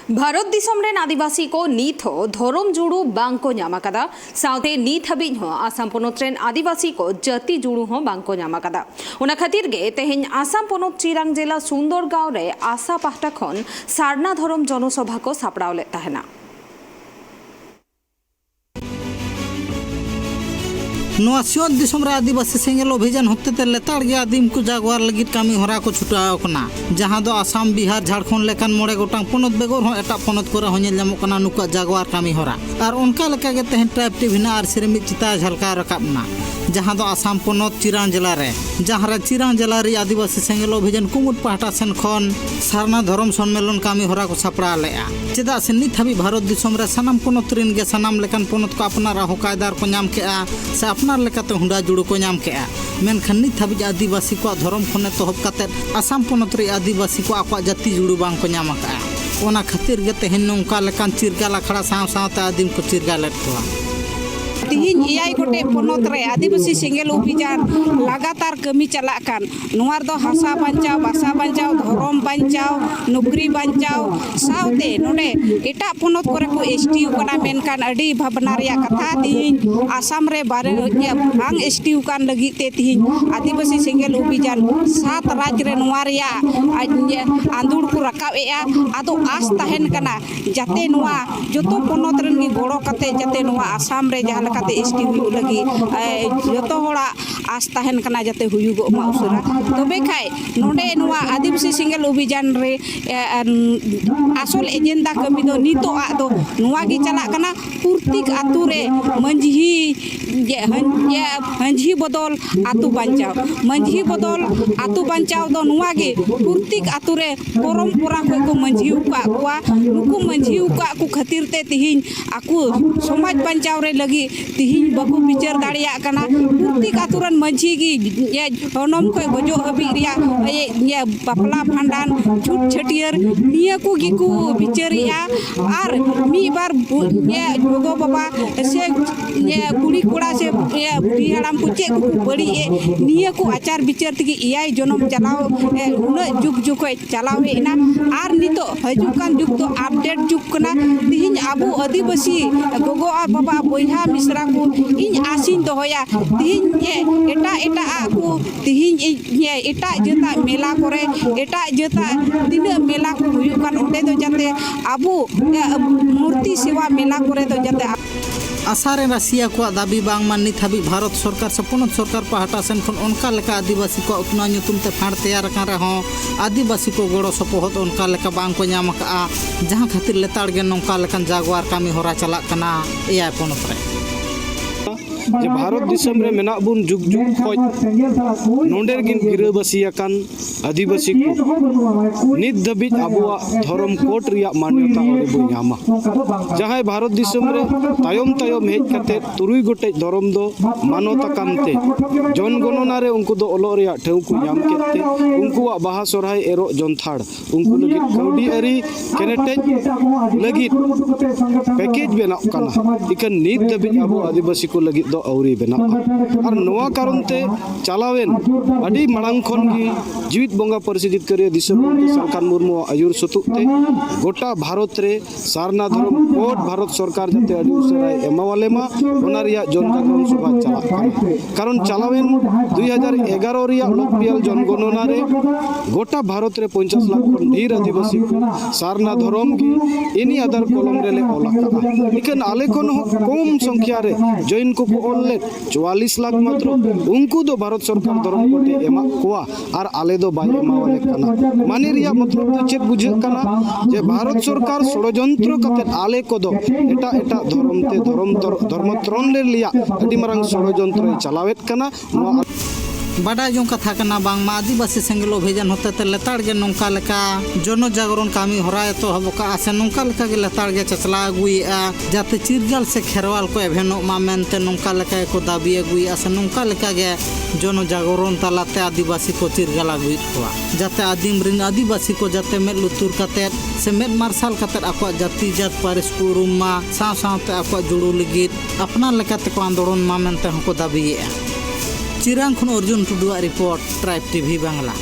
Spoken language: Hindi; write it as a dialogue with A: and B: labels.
A: भारत दिसम रेन आदिवासी को नीत हो धोरम जुड़ू बांग को ᱧᱟᱢ ᱟᱠᱟᱫᱟ साउते नीत हबिज हो आसाम पोनोत रेन आदिवासी को जाति जुड़ू हो बांग को ᱧᱟᱢ ᱟᱠᱟᱫᱟ उना खातिर गे तेहेन आसाम पोनोत चिरांग जिला सुंदरगांव रे आशा पाहटा खन सारना धोरम जनसभा को सापड़ाव ले तहना।
B: सियोत दिसम रे आदिवासी सेंगेल अभियान होते लेताड़ गे आदिम को जागवार लगित कामी हरा को छुटाव कना जहां दो आसाम बिहार झारखंड लेकान मोड़े गोटांग पोनोत बेगर हो एटा पोनोत करे हो नेल ᱧᱟᱢᱚᱜ ᱠᱟᱱᱟ नुका जागवार कामी हरा और उनका लेका गे तेहन ट्राइब टीवी ना आरसी रे मिट चिता झलका रकाबना जहां दो आसाम पोनोत चिरांग जिला रे चिरांग जिला रे आदिवासी सेंगेल अभियान कुमुट पाहटा सेन खन सारना धर्म सम्मेलन कामी हरा को सापड़ा लेआ चेदा से नित हबी भारत दिसम रे सनाम पोनोत रिन गे सनाम लेकान पोनोत को अपनारा हो कायदार को ᱧᱟᱢ केआ से अपनार लेकाते हुंडा जुड़ू को ᱧᱟᱢ केआ मेनखान नित हबी आदिवासी को धर्म खने तोहब काते आसाम पोनोत रे आदिवासी को आकवा जाति जुड़ू बांग को ᱧᱟᱢ आका ओना खातिर गे तेहेन नोंका लेकान चिरगाल आखड़ा साव सावते आदिम को चिरगाल लेत कोआ
C: तिहिन एयाय गोटे पोनोत रे आदिवासी सेंगेल अभियान लगातार कमी चलाक कान नोवार दो हासा बांचाव बासा बांचाव धरम बांचाव नौकरी बांचाव साउते नोडे एटा पोनोत करे को एसटीयू कना मेनकान अडी भावना रिया कथा तिहिन आसाम रे बारे बांग एसटीयू कान लगी ते तिहिन आदिवासी सेंगेल अभियान 7 राज्य रे नोवा रिया आंदुड़ को रकाब एया आदो आस तहन कना जाते नोवा जतो पोनोत रन गी गोड़ो कते जाते नोवा आसाम रे जहां एसटीयू लगी जो होड़ा आस तहन कना जाते हुयुगो मा उसरा तबे खाय नोडे नोवा आदिवासी सेंगेल अभियान रे आसल एजेंडा कमी दो नितो आ दो नोवा गी चला कना पुर्तिक आतु रे मंझी बदल आतु बदल आतु बांचाव दो नोवा गे पुर्तिक आतु रे परंपरा को मंझी उका कोआ नुकु मंझी उका को खातिर ते तिहिन आकु समाज बांचाव रे लगी तिहिन बाबू विचार दाड़िया कना पुर्तिक आतुरन मंझी गी होनम को गजो हबी रिया ये बापला भांडान छुट छटियर निया को गी को विचारिया और मी बार ये गोगो बाबा से ये कुड़ी कोड़ा से ये बुढ़ी हड़ाम को चे को बड़ी ए निया को आचार विचार तगी एआई जनम चलाओ उन जुग जुग चलाओ एना और नितो हजुकान जुग तो अपडेट जुग कना तिहिन आबू आदिवासी गोगो आ बाबा बोइहा मिश्रा को इन आसिन दोया तिहिन ये एटा एटा को तिहिन ये एटा जता मेला करे एटा जता दिन मेला को हुयुकान ओंडे दो जाते आबू मूर्ति सेवा मेला करे दो जाते
B: आसारे रासिया को दाबी बांग मानी थाबी भारत सरकार से पोनोत सरकार पाहटा सेन खन उनका लेका आदिवासी को उतना ᱧᱩᱛᱩᱢ ते फाड़ तैयार कर रहे आदिवासी को गड़ो सपोहत उनका लेका बांग को ᱧᱟᱢ का जहां खातिर लेताड़ गे नोंका लेकन जागवार कामी होरा चला कना एया पोनोत रे
D: जे भारत दिसम रे मेना बुन जुग जुग खोज नोंडेर गिन गिराबासी अकान आदिवासी को नित दबिज आबुआ धर्म कोट रिया मान्यता ओरे बो ᱧᱟᱢᱟ जहां भारत दिसम रे तायम तायम हेज कते तुरुई गोटे धर्म दो मानवता कानते जनगणना रे उनको दो ओलो रिया ठेउ को ᱧᱟᱢ केते उनको बाहा सोरहाय एरो जनथाड़ उनको लगी कौडी अरी केनेटेज लगी पैकेज बेना काना इकन नित दबिज आबु आदिवासी को लगी औरी बेना और नोआ कारण ते चलावेन अडी मड़ांग खन गी जीवित बंगा परिसित करे दिसम सरकार मुर्मू आयुर सतुते गोटा भारत रे सारना धर्म कोट भारत सरकार जते अडी उसराय एमावाले मा ओना रिया जनजागरण सभा चला कारण चलावेन 2011 रिया लोकपियल जनगणना रे गोटा भारत रे 50 लाख खन ढेर आदिवासी सारना धर्म गी एनी आधार कलम रे ले ओला इकन आले कोन कम संख्या रे जैन को 44 लाख मात्र उनको दो भारत सरकार धर्म कोटे एमा कोआ और आले दो बाय एमावाले कना माने रिया मतलब तो चेक बुझे कना जे भारत सरकार षडयंत्र कते आले को दो एटा एटा धर्म ते धर्म त्रन ले लिया अडी मारंग षडयंत्र चलावेत कना
B: बाडा जो कथा कना बांग मा आदिवासी सेंगेल अभियान होते ते लेताड़ गे नोंका लेका जन जागरण कामी होराय तो हबका आसे नोंका लेका गे लेताड़ गे चचला अगुइया जाते चिरगाल से खेरवाल को एभेनो मा मेनते नोंका लेका को दाबी अगुइया से नोंका लेका गे जन जागरण तालाते आदिवासी को चिरगाल अगुइत कोआ जाते आदिम रिन आदिवासी को जाते मेद लुतुर कते से मेद मार्शल कते आको जाति जात पारिस को रुमा साव सावते आको जुड़ू लगित अपना लेकाते को आंदोलन मा मेनते हको दाबीया चिरांग खन अर्जुन टुडुआ रिपोर्ट ट्राइब टीवी बांग्ला।